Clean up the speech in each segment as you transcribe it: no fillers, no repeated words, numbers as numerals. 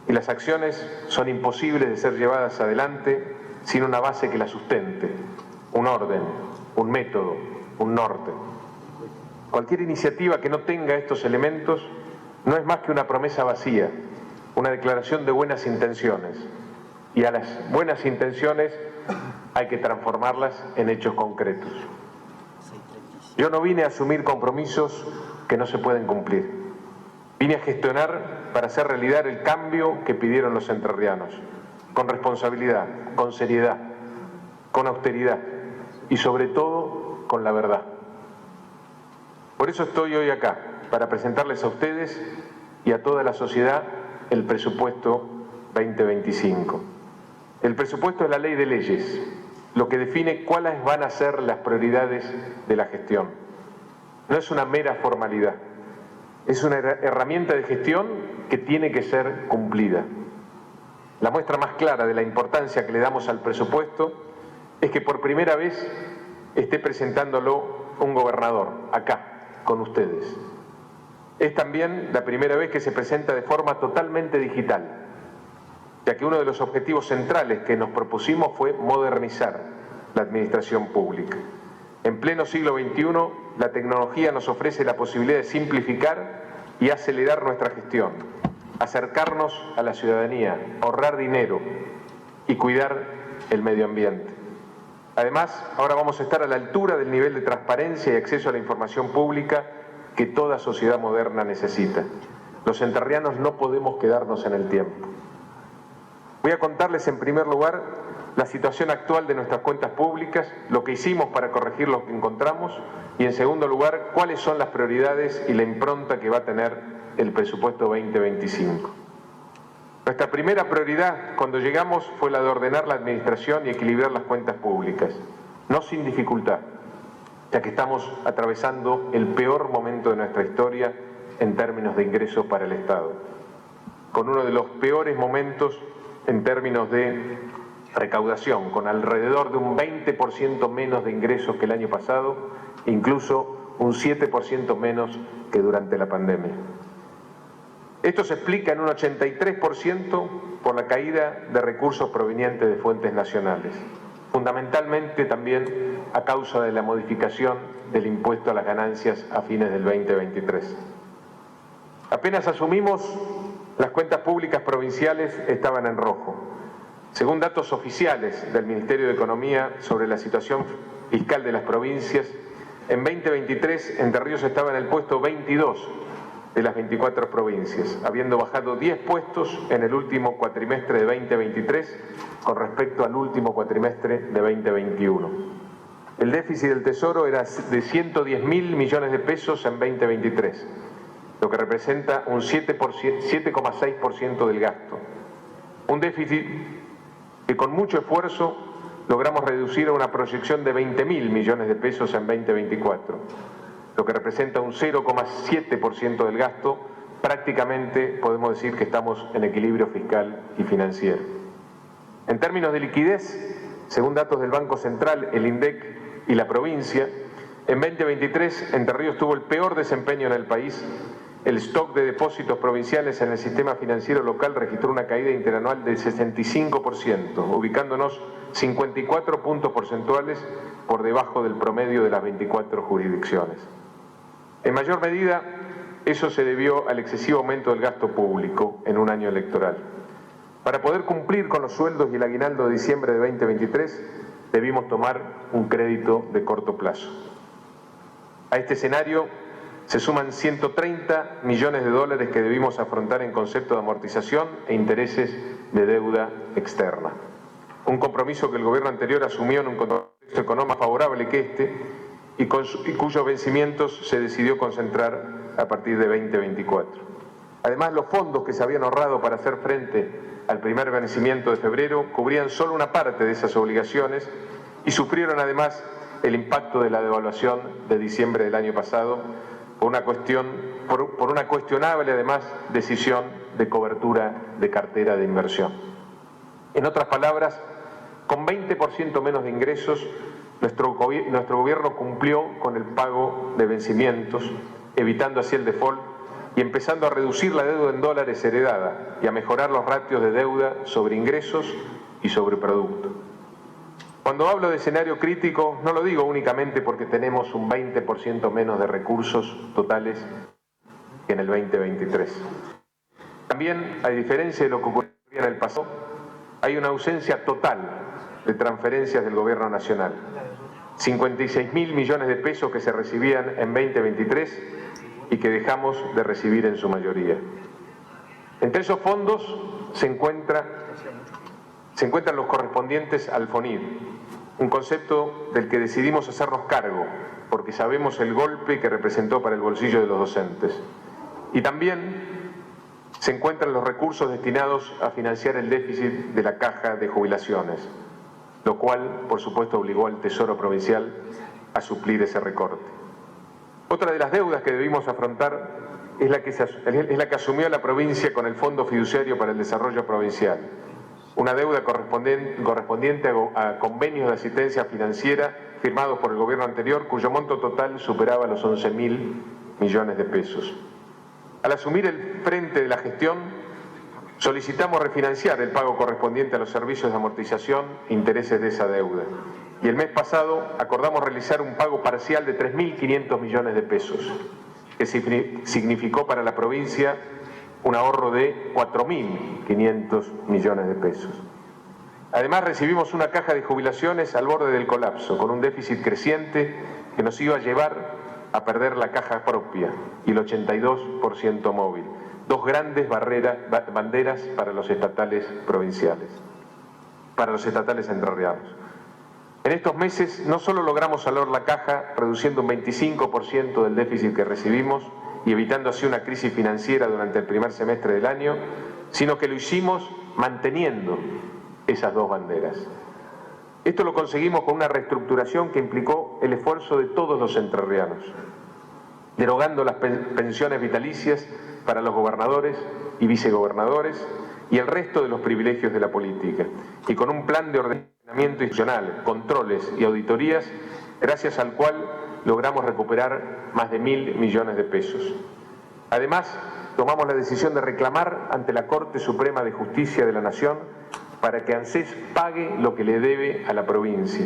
y las acciones son imposibles de ser llevadas adelante sin una base que las sustente, un orden, un método, un norte. Cualquier iniciativa que no tenga estos elementos no es más que una promesa vacía, una declaración de buenas intenciones, y a las buenas intenciones hay que transformarlas en hechos concretos. Yo no vine a asumir compromisos que no se pueden cumplir. Vine a gestionar para hacer realidad el cambio que pidieron los entrerrianos, con responsabilidad, con seriedad, con austeridad y sobre todo con la verdad. Por eso estoy hoy acá, para presentarles a ustedes y a toda la sociedad el presupuesto 2025. El presupuesto es la ley de leyes, lo que define cuáles van a ser las prioridades de la gestión. No es una mera formalidad, es una herramienta de gestión que tiene que ser cumplida. La muestra más clara de la importancia que le damos al presupuesto es que por primera vez esté presentándolo un gobernador, acá, con ustedes. Es también la primera vez que se presenta de forma totalmente digital, ya que uno de los objetivos centrales que nos propusimos fue modernizar la administración pública. En pleno siglo XXI, la tecnología nos ofrece la posibilidad de simplificar y acelerar nuestra gestión, acercarnos a la ciudadanía, ahorrar dinero y cuidar el medio ambiente. Además, ahora vamos a estar a la altura del nivel de transparencia y acceso a la información pública que toda sociedad moderna necesita. Los entrerrianos no podemos quedarnos en el tiempo. Voy a contarles en primer lugar la situación actual de nuestras cuentas públicas, lo que hicimos para corregir lo que encontramos y en segundo lugar cuáles son las prioridades y la impronta que va a tener el presupuesto 2025. Nuestra primera prioridad cuando llegamos fue la de ordenar la administración y equilibrar las cuentas públicas, no sin dificultad, ya que estamos atravesando el peor momento de nuestra historia en términos de ingresos para el Estado, con uno de los peores momentos en términos de recaudación, con alrededor de un 20% menos de ingresos que el año pasado, incluso un 7% menos que durante la pandemia. Esto se explica en un 83% por la caída de recursos provenientes de fuentes nacionales, fundamentalmente también a causa de la modificación del impuesto a las ganancias a fines del 2023. Apenas asumimos, las cuentas públicas provinciales estaban en rojo. Según datos oficiales del Ministerio de Economía sobre la situación fiscal de las provincias, en 2023 Entre Ríos estaba en el puesto 22 de las 24 provincias, habiendo bajado 10 puestos en el último cuatrimestre de 2023 con respecto al último cuatrimestre de 2021. El déficit del Tesoro era de 110.000 millones de pesos en 2023, lo que representa un 7,6% del gasto. Un déficit que con mucho esfuerzo logramos reducir a una proyección de 20.000 millones de pesos en 2024, lo que representa un 0,7% del gasto. Prácticamente podemos decir que estamos en equilibrio fiscal y financiero. En términos de liquidez, según datos del Banco Central, el INDEC y la provincia, en 2023 Entre Ríos tuvo el peor desempeño en el país. El stock de depósitos provinciales en el sistema financiero local registró una caída interanual del 65%, ubicándonos 54 puntos porcentuales por debajo del promedio de las 24 jurisdicciones. En mayor medida, eso se debió al excesivo aumento del gasto público en un año electoral. Para poder cumplir con los sueldos y el aguinaldo de diciembre de 2023, debimos tomar un crédito de corto plazo. A este escenario se suman 130 millones de dólares que debimos afrontar en concepto de amortización e intereses de deuda externa. Un compromiso que el gobierno anterior asumió en un contexto económico favorable que este y cuyos vencimientos se decidió concentrar a partir de 2024. Además, los fondos que se habían ahorrado para hacer frente al primer vencimiento de febrero cubrían solo una parte de esas obligaciones y sufrieron además el impacto de la devaluación de diciembre del año pasado, por una cuestionable además decisión de cobertura de cartera de inversión. En otras palabras, con 20% menos de ingresos, nuestro gobierno cumplió con el pago de vencimientos, evitando así el default y empezando a reducir la deuda en dólares heredada y a mejorar los ratios de deuda sobre ingresos y sobre producto. Cuando hablo de escenario crítico, no lo digo únicamente porque tenemos un 20% menos de recursos totales que en el 2023. También, a diferencia de lo que ocurría en el pasado, hay una ausencia total de transferencias del Gobierno Nacional. 56.000 millones de pesos que se recibían en 2023 y que dejamos de recibir en su mayoría. Entre esos fondos se encuentran los correspondientes al FONID, un concepto del que decidimos hacernos cargo, porque sabemos el golpe que representó para el bolsillo de los docentes. Y también se encuentran los recursos destinados a financiar el déficit de la caja de jubilaciones, lo cual, por supuesto, obligó al Tesoro Provincial a suplir ese recorte. Otra de las deudas que debimos afrontar es la que asumió la provincia con el Fondo Fiduciario para el Desarrollo Provincial, una deuda correspondiente a convenios de asistencia financiera firmados por el gobierno anterior, cuyo monto total superaba los 11.000 millones de pesos. Al asumir el frente de la gestión, solicitamos refinanciar el pago correspondiente a los servicios de amortización e intereses de esa deuda. Y el mes pasado acordamos realizar un pago parcial de 3.500 millones de pesos, que significó para la provincia un ahorro de 4.500 millones de pesos. Además, recibimos una caja de jubilaciones al borde del colapso, con un déficit creciente que nos iba a llevar a perder la caja propia y el 82% móvil, dos grandes banderas para los estatales provinciales, para los estatales entrerrianos. En estos meses no solo logramos salvar la caja, reduciendo un 25% del déficit que recibimos y evitando así una crisis financiera durante el primer semestre del año, sino que lo hicimos manteniendo esas dos banderas. Esto lo conseguimos con una reestructuración que implicó el esfuerzo de todos los entrerrianos, derogando las pensiones vitalicias para los gobernadores y vicegobernadores y el resto de los privilegios de la política, y con un plan de ordenamiento institucional, controles y auditorías, gracias al cual logramos recuperar más de 1.000 millones de pesos. Además, tomamos la decisión de reclamar ante la Corte Suprema de Justicia de la Nación para que ANSES pague lo que le debe a la provincia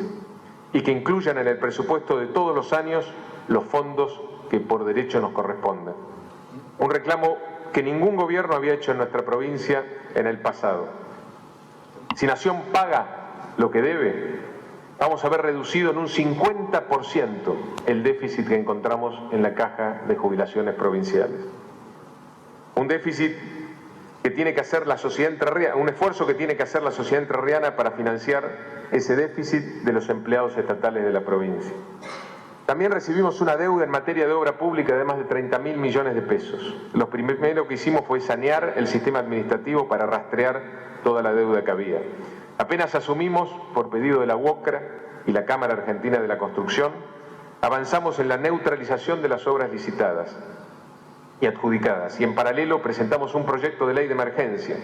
y que incluyan en el presupuesto de todos los años los fondos que por derecho nos corresponden. Un reclamo que ningún gobierno había hecho en nuestra provincia en el pasado. Si Nación paga lo que debe, vamos a haber reducido en un 50% el déficit que encontramos en la caja de jubilaciones provinciales. Un déficit que tiene que hacer la sociedad entrerriana, un esfuerzo que tiene que hacer la sociedad entrerriana para financiar ese déficit de los empleados estatales de la provincia. También recibimos una deuda en materia de obra pública de más de 30.000 millones de pesos. Lo primero que hicimos fue sanear el sistema administrativo para rastrear toda la deuda que había. Apenas asumimos, por pedido de la UOCRA y la Cámara Argentina de la Construcción, avanzamos en la neutralización de las obras licitadas y adjudicadas, y en paralelo presentamos un proyecto de ley de emergencia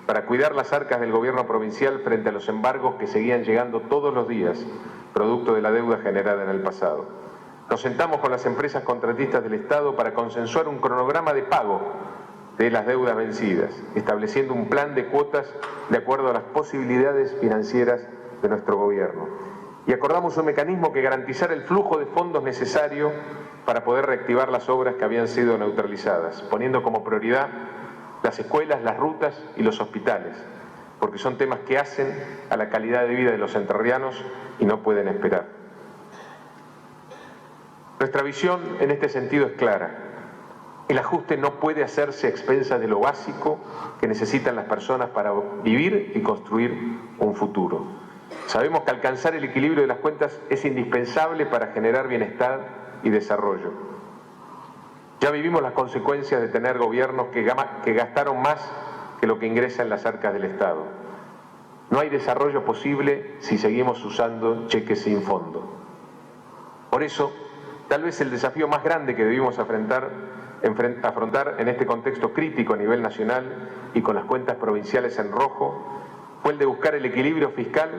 para cuidar las arcas del gobierno provincial frente a los embargos que seguían llegando todos los días, producto de la deuda generada en el pasado. Nos sentamos con las empresas contratistas del Estado para consensuar un cronograma de pago de las deudas vencidas, estableciendo un plan de cuotas de acuerdo a las posibilidades financieras de nuestro gobierno. Y acordamos un mecanismo que garantizara el flujo de fondos necesario para poder reactivar las obras que habían sido neutralizadas, poniendo como prioridad las escuelas, las rutas y los hospitales, porque son temas que hacen a la calidad de vida de los entrerrianos y no pueden esperar. Nuestra visión en este sentido es clara. El ajuste no puede hacerse a expensas de lo básico que necesitan las personas para vivir y construir un futuro. Sabemos que alcanzar el equilibrio de las cuentas es indispensable para generar bienestar y desarrollo. Ya vivimos las consecuencias de tener gobiernos que gastaron más que lo que ingresa en las arcas del Estado. No hay desarrollo posible si seguimos usando cheques sin fondo. Por eso, tal vez el desafío más grande que debimos afrontar en este contexto crítico a nivel nacional y con las cuentas provinciales en rojo fue el de buscar el equilibrio fiscal,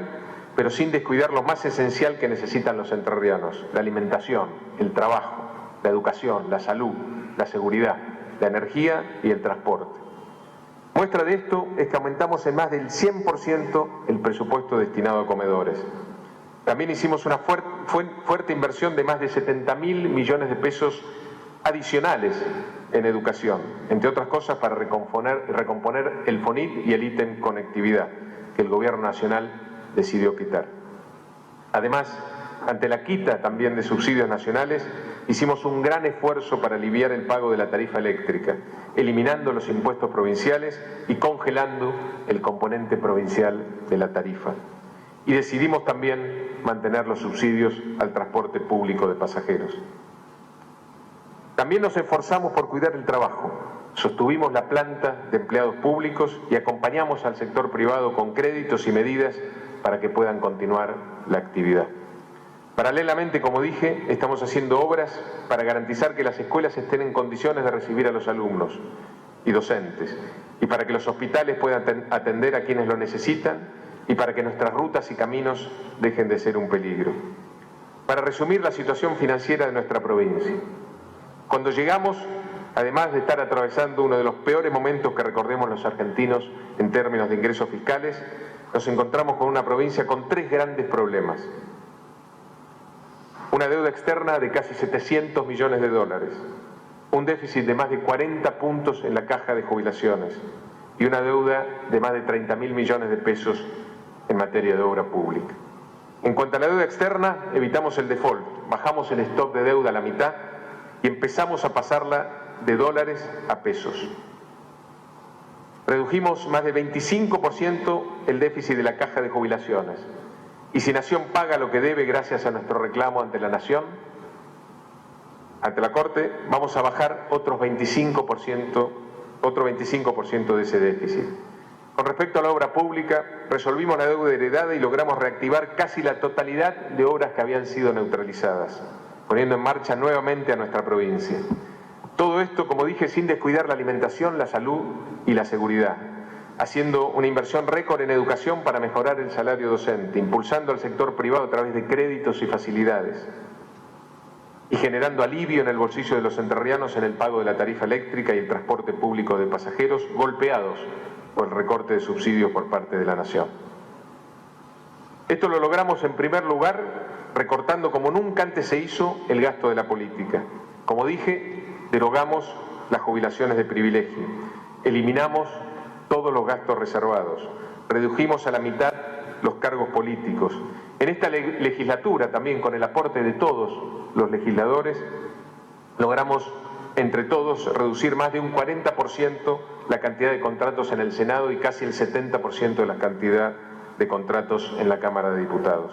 pero sin descuidar lo más esencial que necesitan los entrerrianos: la alimentación, el trabajo, la educación, la salud, la seguridad. la energía y el transporte. Muestra de esto es que aumentamos en más del 100% el presupuesto destinado a comedores. También hicimos una fuerte inversión de más de 70.000 millones de pesos adicionales en educación, entre otras cosas para recomponer el FONIT y el ítem conectividad, que el Gobierno Nacional decidió quitar. Además, ante la quita también de subsidios nacionales, hicimos un gran esfuerzo para aliviar el pago de la tarifa eléctrica, eliminando los impuestos provinciales y congelando el componente provincial de la tarifa. Y decidimos también mantener los subsidios al transporte público de pasajeros. También nos esforzamos por cuidar el trabajo. Sostuvimos la planta de empleados públicos y acompañamos al sector privado con créditos y medidas para que puedan continuar la actividad. Paralelamente, como dije, estamos haciendo obras para garantizar que las escuelas estén en condiciones de recibir a los alumnos y docentes, y para que los hospitales puedan atender a quienes lo necesitan, y para que nuestras rutas y caminos dejen de ser un peligro. Para resumir la situación financiera de nuestra provincia, cuando llegamos, además de estar atravesando uno de los peores momentos que recordemos los argentinos en términos de ingresos fiscales, nos encontramos con una provincia con tres grandes problemas. Una deuda externa de casi 700 millones de dólares, un déficit de más de 40 puntos en la caja de jubilaciones y una deuda de más de 30.000 millones de pesos en materia de obra pública. En cuanto a la deuda externa, evitamos el default, bajamos el stock de deuda a la mitad y empezamos a pasarla de dólares a pesos. Redujimos más de 25% el déficit de la caja de jubilaciones. Y si Nación paga lo que debe gracias a nuestro reclamo ante la Nación, ante la Corte, vamos a bajar otro 25% de ese déficit. Con respecto a la obra pública, resolvimos la deuda heredada y logramos reactivar casi la totalidad de obras que habían sido neutralizadas, poniendo en marcha nuevamente a nuestra provincia. Todo esto, como dije, sin descuidar la alimentación, la salud y la seguridad, haciendo una inversión récord en educación para mejorar el salario docente, impulsando al sector privado a través de créditos y facilidades, y generando alivio en el bolsillo de los entrerrianos en el pago de la tarifa eléctrica y el transporte público de pasajeros golpeados por el recorte de subsidios por parte de la Nación. Esto lo logramos en primer lugar recortando como nunca antes se hizo el gasto de la política. Como dije, derogamos las jubilaciones de privilegio, eliminamos todos los gastos reservados, redujimos a la mitad los cargos políticos. En esta legislatura, también con el aporte de todos los legisladores, logramos entre todos reducir más de un 40% la cantidad de contratos en el Senado y casi el 70% de la cantidad de contratos en la Cámara de Diputados.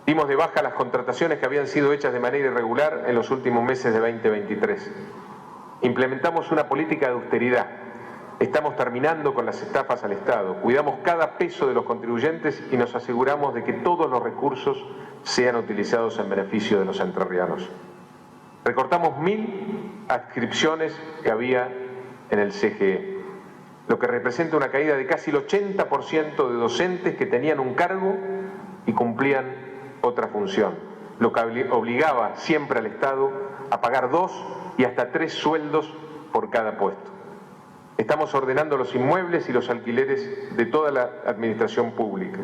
Dimos de baja las contrataciones que habían sido hechas de manera irregular en los últimos meses de 2023. Implementamos una política de austeridad. Estamos terminando con las estafas al Estado. Cuidamos cada peso de los contribuyentes y nos aseguramos de que todos los recursos sean utilizados en beneficio de los entrerrianos. Recortamos 1.000 adscripciones que había en el CGE, lo que representa una caída de casi el 80% de docentes que tenían un cargo y cumplían otra función, lo que obligaba siempre al Estado a pagar 2 y hasta 3 sueldos por cada puesto. Estamos ordenando los inmuebles y los alquileres de toda la administración pública.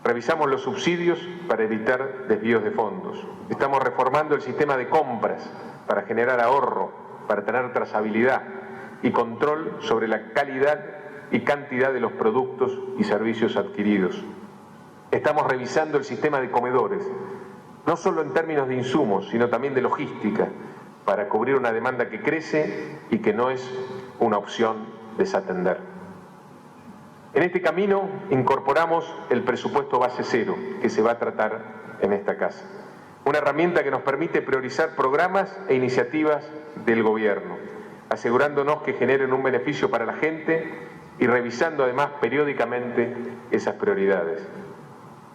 Revisamos los subsidios para evitar desvíos de fondos. Estamos reformando el sistema de compras para generar ahorro, para tener trazabilidad y control sobre la calidad y cantidad de los productos y servicios adquiridos. Estamos revisando el sistema de comedores, no solo en términos de insumos, sino también de logística, para cubrir una demanda que crece y que no es una opción desatender. En este camino incorporamos el presupuesto base cero, que se va a tratar en esta casa. Una herramienta que nos permite priorizar programas e iniciativas del gobierno, asegurándonos que generen un beneficio para la gente y revisando además periódicamente esas prioridades.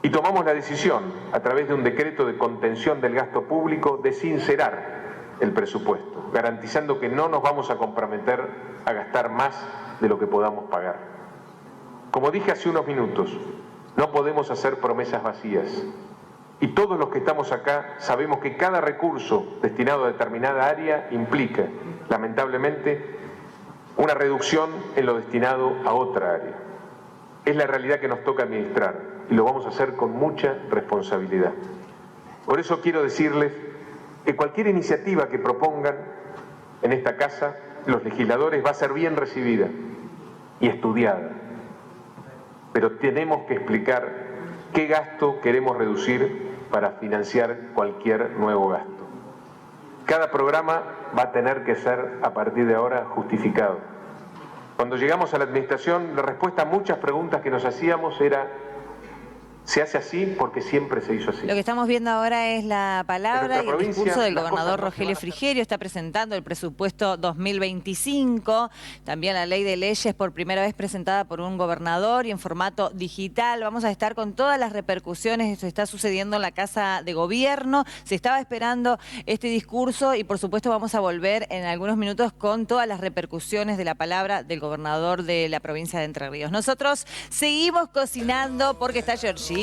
Y tomamos la decisión, a través de un decreto de contención del gasto público, de sincerar el presupuesto, garantizando que no nos vamos a comprometer a gastar más de lo que podamos pagar. Como dije hace unos minutos, no podemos hacer promesas vacías. Y todos los que estamos acá sabemos que cada recurso destinado a determinada área implica, lamentablemente, una reducción en lo destinado a otra área. Es la realidad que nos toca administrar y lo vamos a hacer con mucha responsabilidad. Por eso quiero decirles que cualquier iniciativa que propongan en esta casa, los legisladores, va a ser bien recibida y estudiada. Pero tenemos que explicar qué gasto queremos reducir para financiar cualquier nuevo gasto. Cada programa va a tener que ser, a partir de ahora, justificado. Cuando llegamos a la administración, la respuesta a muchas preguntas que nos hacíamos era: se hace así porque siempre se hizo así. Lo que estamos viendo ahora es la palabra y el discurso del gobernador Rogelio Frigerio. Está presentando el presupuesto 2025, también la ley de leyes, por primera vez presentada por un gobernador y en formato digital. Vamos a estar con todas las repercusiones. Esto está sucediendo en la Casa de Gobierno. Se estaba esperando este discurso y por supuesto vamos a volver en algunos minutos con todas las repercusiones de la palabra del gobernador de la provincia de Entre Ríos. Nosotros seguimos cocinando porque está Georgina.